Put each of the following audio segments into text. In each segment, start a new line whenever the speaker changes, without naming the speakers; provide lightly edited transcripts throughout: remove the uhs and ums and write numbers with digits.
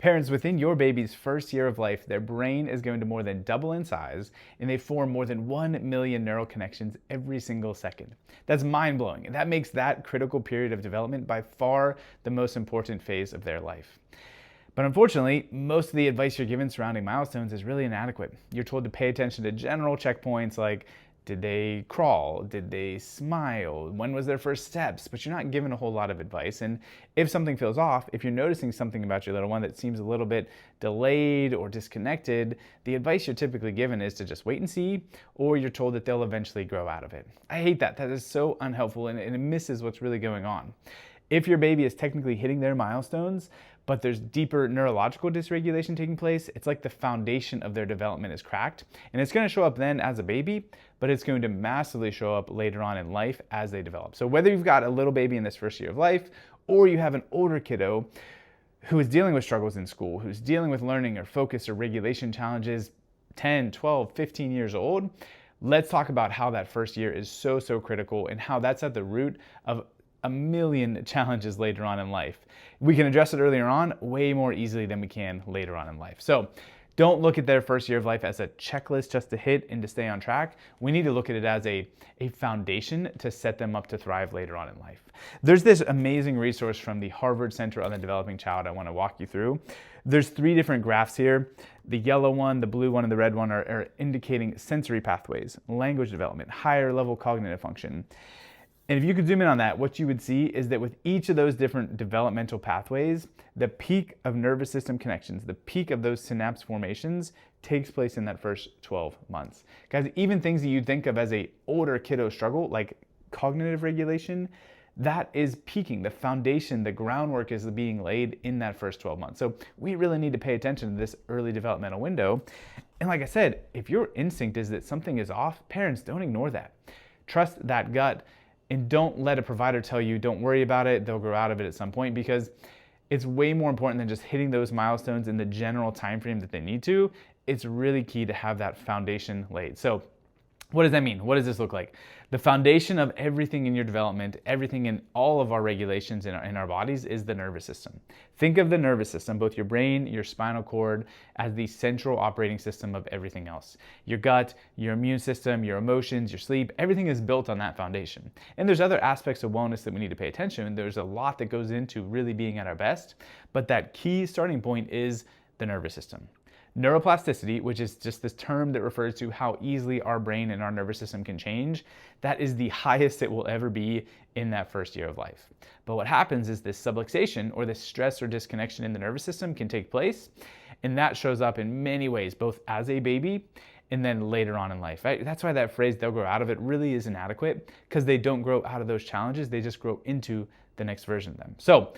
Parents, within your baby's first year of life, their brain is going to more than double in size, and they form more than 1 million neural connections every single second. That's mind-blowing, and that makes that critical period of development by far the most important phase of their life. But unfortunately, most of the advice you're given surrounding milestones is really inadequate. You're told to pay attention to general checkpoints like, did they crawl? Did they smile? When was their first steps? But you're not given a whole lot of advice. And if something feels off, if you're noticing something about your little one that seems a little bit delayed or disconnected, the advice you're typically given is to just wait and see, or you're told that they'll eventually grow out of it. I hate that. That is so unhelpful, and it misses what's really going on. If your baby is technically hitting their milestones, but there's deeper neurological dysregulation taking place, it's like the foundation of their development is cracked. And it's going to show up then as a baby, but it's going to massively show up later on in life as they develop. So whether you've got a little baby in this first year of life, or you have an older kiddo who is dealing with struggles in school, who's dealing with learning or focus or regulation challenges, 10, 12, 15 years old, let's talk about how that first year is so critical and how that's at the root of a million challenges later on in life. We can address it earlier on way more easily than we can later on in life. So don't look at their first year of life as a checklist just to hit and to stay on track. We need to look at it as a foundation to set them up to thrive later on in life. There's this amazing resource from the Harvard Center on the Developing Child I want to walk you through. There's 3 different graphs here. The yellow one, the blue one, and the red one are indicating sensory pathways, language development, higher level cognitive function. And if you could zoom in on that, what you would see is that with each of those different developmental pathways, the peak of nervous system connections, the peak of those synapse formations takes place in that first 12 months. Guys, even things that you'd think of as a older kiddo struggle, like cognitive regulation, that is peaking. The foundation, the groundwork is being laid in that first 12 months. So we really need to pay attention to this early developmental window. And like I said, if your instinct is that something is off, parents, don't ignore that. Trust that gut. And don't let a provider tell you, don't worry about it, they'll grow out of it at some point, because it's way more important than just hitting those milestones in the general time frame that they need to. It's really key to have that foundation laid. So what does that mean? What does this look like? The foundation of everything in your development, everything in all of our regulations in our bodies is the nervous system. Think of the nervous system, both your brain, your spinal cord, as the central operating system of everything else. Your gut, your immune system, your emotions, your sleep, everything is built on that foundation. And there's other aspects of wellness that we need to pay attention. There's a lot that goes into really being at our best, but that key starting point is the nervous system. Neuroplasticity, which is just this term that refers to how easily our brain and our nervous system can change, that is the highest it will ever be in that first year of life. But what happens is this subluxation, or this stress or disconnection in the nervous system, can take place, and that shows up in many ways, both as a baby and then later on in life. Right? That's why that phrase, they'll grow out of it, really is inadequate, because they don't grow out of those challenges, they just grow into the next version of them. So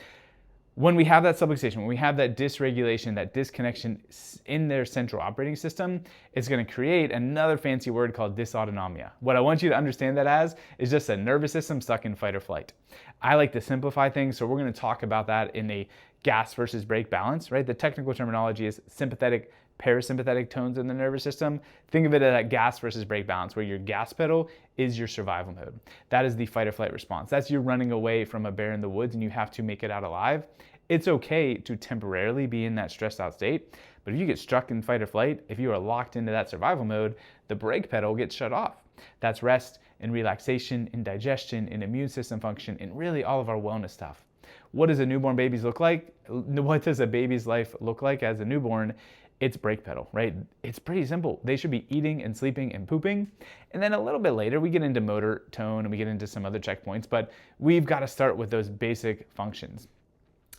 when we have that subluxation, when we have that dysregulation, that disconnection in their central operating system, it's going to create another fancy word called dysautonomia. What I want you to understand that as is just a nervous system stuck in fight or flight. I like to simplify things, so we're going to talk about that in a gas versus brake balance, right? The technical terminology is sympathetic, parasympathetic tones in the nervous system. Think of it as a gas versus brake balance, where your gas pedal is your survival mode. That is the fight or flight response. That's you running away from a bear in the woods and you have to make it out alive. It's okay to temporarily be in that stressed out state, but if you get stuck in fight or flight, if you are locked into that survival mode, the brake pedal gets shut off. That's rest and relaxation and digestion and immune system function and really all of our wellness stuff. What does a newborn baby's look like? What does a baby's life look like as a newborn? It's brake pedal, right? It's pretty simple. They should be eating and sleeping and pooping. And then a little bit later, we get into motor tone and we get into some other checkpoints, but we've got to start with those basic functions.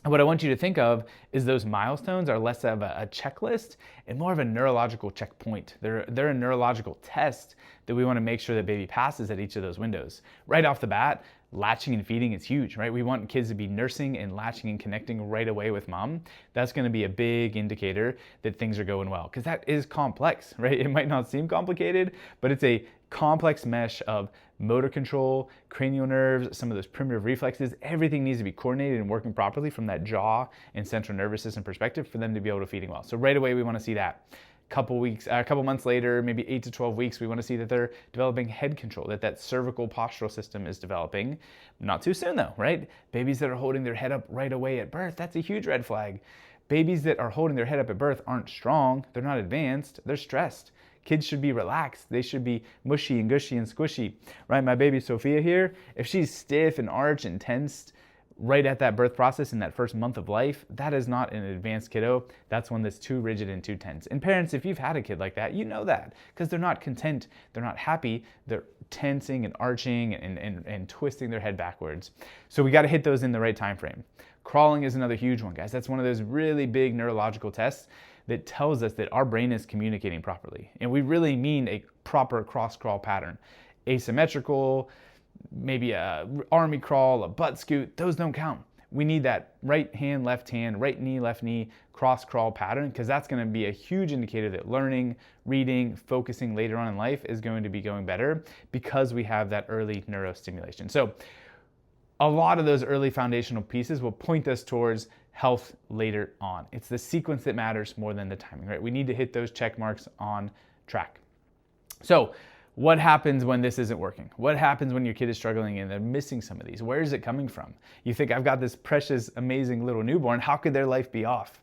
And what I want you to think of is those milestones are less of a checklist and more of a neurological checkpoint. They're a neurological test that we want to make sure that baby passes at each of those windows. Right off the bat, latching and feeding is huge, right? We want kids to be nursing and latching and connecting right away with mom. That's going to be a big indicator that things are going well, because that is complex, right? It might not seem complicated, but it's a complex mesh of motor control, cranial nerves, some of those primitive reflexes. Everything needs to be coordinated and working properly from that jaw and central nervous system perspective for them to be able to feeding well. So right away, we want to see that. A couple months later, maybe 8 to 12 weeks, we want to see that they're developing head control, that cervical postural system is developing. Not too soon though, right? Babies that are holding their head up right away at birth, that's a huge red flag. Babies that are holding their head up at birth aren't strong, they're not advanced, they're stressed. Kids should be relaxed. They should be mushy and gushy and squishy, right? My baby Sophia here, if she's stiff and arched and tensed right at that birth process in that first month of life, that is not an advanced kiddo. That's one that's too rigid and too tense. And parents, if you've had a kid like that, you know that because they're not content, they're not happy, they're tensing and arching and twisting their head backwards. So we got to hit those in the right time frame. Crawling is another huge one, guys. That's one of those really big neurological tests that tells us that our brain is communicating properly. And we really mean a proper cross-crawl pattern. Asymmetrical, maybe a army crawl, a butt scoot, those don't count. We need that right hand, right knee, left knee, cross-crawl pattern, because that's gonna be a huge indicator that learning, reading, focusing later on in life is going to be going better because we have that early neurostimulation. So a lot of those early foundational pieces will point us towards health later on. It's the sequence that matters more than the timing, right? We need to hit those check marks on track. So what happens when this isn't working? What happens when your kid is struggling and they're missing some of these? Where is it coming from? You think, I've got this precious, amazing little newborn. How could their life be off?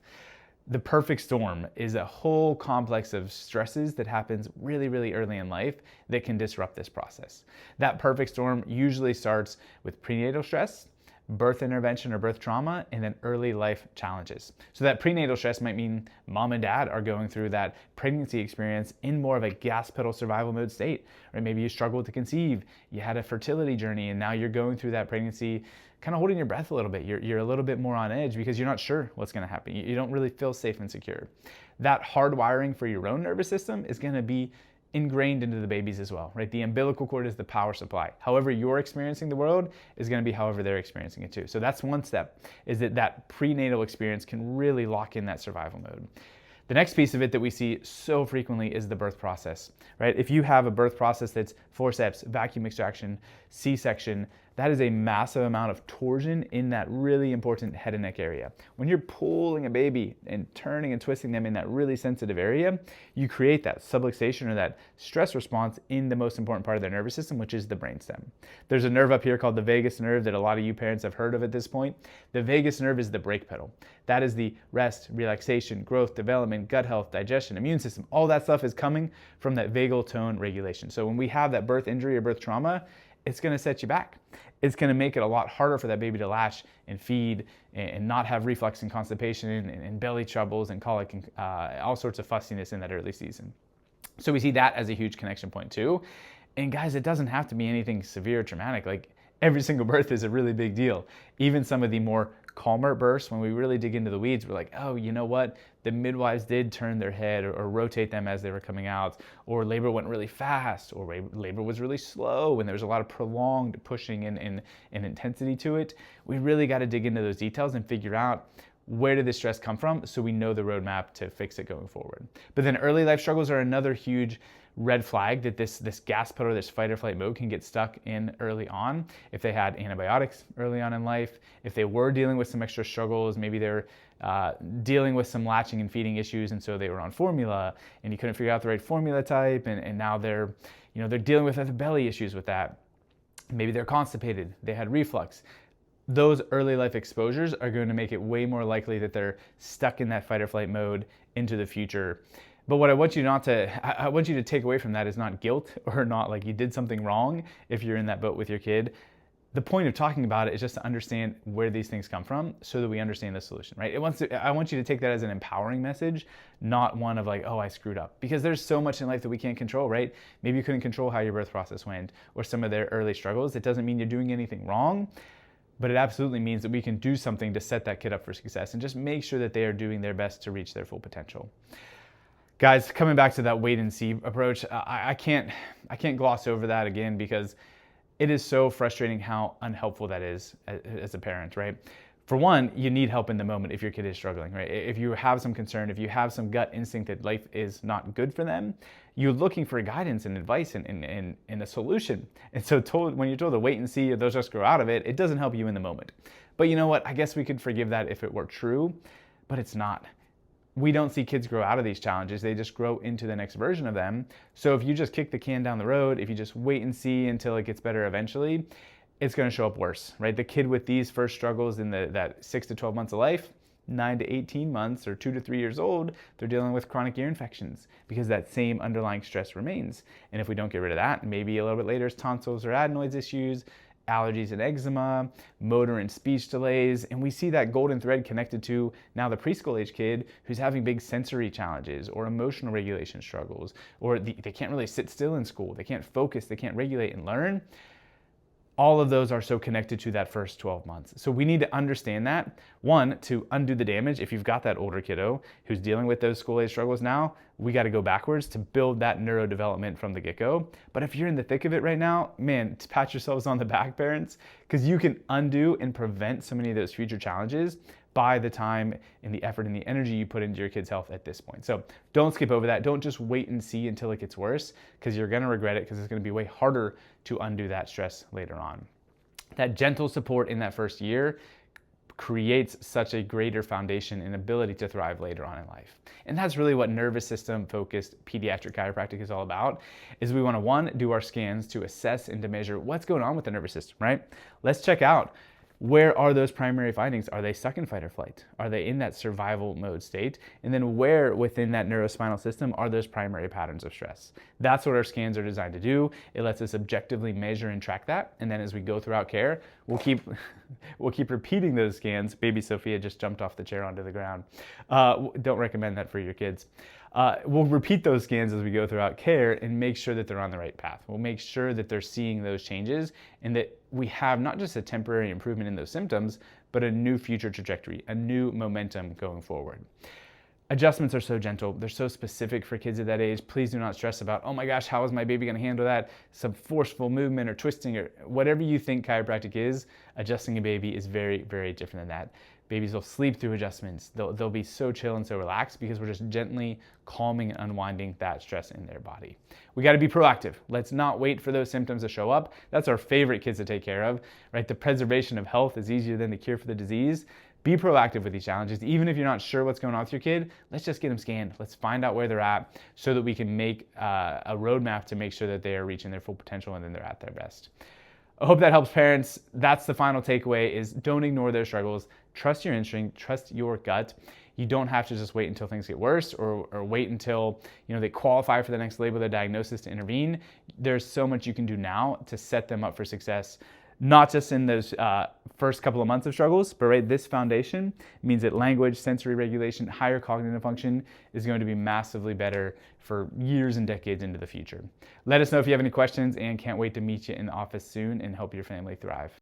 The perfect storm is a whole complex of stresses that happens really, really early in life that can disrupt this process. That perfect storm usually starts with prenatal stress, birth intervention or birth trauma, and then early life challenges. So that prenatal stress might mean mom and dad are going through that pregnancy experience in more of a gas pedal survival mode state. Or maybe you struggled to conceive, you had a fertility journey, and now you're going through that pregnancy kind of holding your breath a little bit. You're a little bit more on edge because you're not sure what's going to happen. You don't really feel safe and secure. That hardwiring for your own nervous system is going to be ingrained into the babies as well, right? The umbilical cord is the power supply. However you're experiencing the world is going to be however they're experiencing it too. So that's one step, is that prenatal experience can really lock in that survival mode. The next piece of it that we see so frequently is the birth process, right? If you have a birth process that's forceps, vacuum extraction, C-section, that is a massive amount of torsion in that really important head and neck area. When you're pulling a baby and turning and twisting them in that really sensitive area, you create that subluxation or that stress response in the most important part of their nervous system, which is the brainstem. There's a nerve up here called the vagus nerve that a lot of you parents have heard of at this point. The vagus nerve is the brake pedal. That is the rest, relaxation, growth, development, gut health, digestion, immune system. All that stuff is coming from that vagal tone regulation. So when we have that birth injury or birth trauma, it's going to set you back. It's going to make it a lot harder for that baby to latch and feed and not have reflux and constipation and belly troubles and colic and all sorts of fussiness in that early season. So we see that as a huge connection point too. And guys, it doesn't have to be anything severe or traumatic. Like every single birth is a really big deal. Even some of the more calmer births, when we really dig into the weeds, we're like, oh, you know what? The midwives did turn their head or rotate them as they were coming out, or labor went really fast, or labor was really slow, and there was a lot of prolonged pushing and intensity to it. We really got to dig into those details and figure out where did this stress come from so we know the roadmap to fix it going forward. But then early life struggles are another huge red flag that this gas pedal, this fight or flight mode can get stuck in early on. If they had antibiotics early on in life, if they were dealing with some extra struggles, maybe they're dealing with some latching and feeding issues, and so they were on formula and you couldn't figure out the right formula type, and now they're dealing with other belly issues with that. Maybe they're constipated, they had reflux. Those early life exposures are going to make it way more likely that they're stuck in that fight or flight mode into the future. But what I want you to take away from that is not guilt or not like you did something wrong if you're in that boat with your kid. The point of talking about it is just to understand where these things come from so that we understand the solution, right? I want you to take that as an empowering message, not one of like, oh, I screwed up. Because there's so much in life that we can't control, right? Maybe you couldn't control how your birth process went or some of their early struggles. It doesn't mean you're doing anything wrong, but it absolutely means that we can do something to set that kid up for success and just make sure that they are doing their best to reach their full potential. Guys, coming back to that wait and see approach, I can't gloss over that again because it is so frustrating how unhelpful that is as a parent, right? For one, you need help in the moment if your kid is struggling, right? If you have some concern, if you have some gut instinct that life is not good for them, you're looking for guidance and advice and a solution. And so when you're told to wait and see, they'll just grow out of it, it doesn't help you in the moment. But you know what? I guess we could forgive that if it were true, but it's not. We don't see kids grow out of these challenges. They just grow into the next version of them. So if you just kick the can down the road, if you just wait and see until it gets better eventually, it's going to show up worse, right? The kid with these first struggles in that 6 to 12 months of life, 9 to 18 months or 2 to 3 years old, they're dealing with chronic ear infections because that same underlying stress remains. And if we don't get rid of that, maybe a little bit later it's tonsils or adenoids issues, allergies and eczema, motor and speech delays, and we see that golden thread connected to now the preschool age kid who's having big sensory challenges or emotional regulation struggles, or they can't really sit still in school, they can't focus, they can't regulate and learn. All of those are so connected to that first 12 months. So we need to understand that. One, to undo the damage. If you've got that older kiddo who's dealing with those school age struggles now, we got to go backwards to build that neurodevelopment from the get-go. But if you're in the thick of it right now, man, pat yourselves on the back, parents, because you can undo and prevent so many of those future challenges by the time and the effort and the energy you put into your kid's health at this point. So don't skip over that. Don't just wait and see until it gets worse, because you're going to regret it, because it's going to be way harder to undo that stress later on. That gentle support in that first year creates such a greater foundation and ability to thrive later on in life. And that's really what nervous system focused pediatric chiropractic is all about, is we want to, one, do our scans to assess and to measure what's going on with the nervous system, right? Let's check out, where are those primary findings? Are they stuck in fight or flight? Are they in that survival mode state? And then where within that neurospinal system are those primary patterns of stress? That's what our scans are designed to do. It lets us objectively measure and track that. And then as we go throughout care, we'll keep repeating those scans. Baby Sophia just jumped off the chair onto the ground. Don't recommend that for your kids. We'll repeat those scans as we go throughout care and make sure that they're on the right path. We'll make sure that they're seeing those changes and that we have not just a temporary improvement in those symptoms, but a new future trajectory, a new momentum going forward. Adjustments are so gentle. They're so specific for kids at that age. Please do not stress about, oh my gosh, how is my baby going to handle that? Some forceful movement or twisting or whatever you think chiropractic is, adjusting a baby is very, very different than that. Babies will sleep through adjustments. They'll be so chill and so relaxed because we're just gently calming and unwinding that stress in their body. We got to be proactive. Let's not wait for those symptoms to show up. That's our favorite kids to take care of, right? The preservation of health is easier than the cure for the disease. Be proactive with these challenges. Even if you're not sure what's going on with your kid, let's just get them scanned. Let's find out where they're at so that we can make a roadmap to make sure that they are reaching their full potential and then they're at their best. I hope that helps, parents. That's the final takeaway, is don't ignore their struggles. Trust your instinct, trust your gut. You don't have to just wait until things get worse or wait until they qualify for the next label of their diagnosis to intervene. There's so much you can do now to set them up for success, not just in those first couple of months of struggles, but right, this foundation means that language, sensory regulation, higher cognitive function is going to be massively better for years and decades into the future. Let us know if you have any questions, and can't wait to meet you in the office soon and help your family thrive.